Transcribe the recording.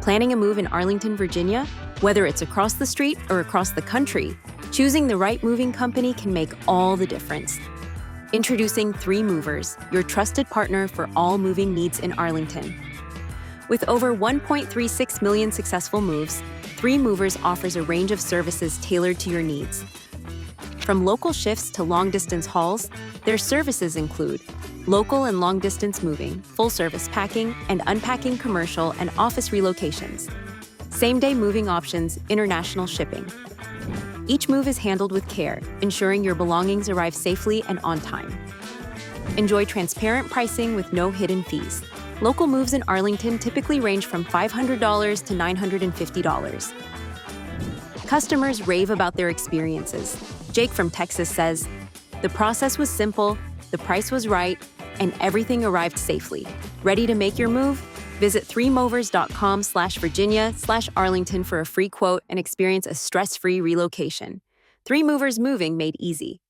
Planning a move in Arlington, Virginia? Whether it's across the street or across the country, choosing the right moving company can make all the difference. Introducing 3 Movers, your trusted partner for all moving needs in Arlington. With over 1.36 million successful moves, 3 Movers offers a range of services tailored to your needs. From local shifts to long-distance hauls, their services include local and long-distance moving, full-service packing and unpacking commercial and office relocations, same-day moving options, international shipping. Each move is handled with care, ensuring your belongings arrive safely and on time. Enjoy transparent pricing with no hidden fees. Local moves in Arlington typically range from $500 to $950. Customers rave about their experiences. Jake from Texas says, "The process was simple, the price was right, and everything arrived safely." Ready to make your move? Visit 3movers.com/Virginia/Arlington for a free quote and experience a stress-free relocation. 3 Movers Moving made easy.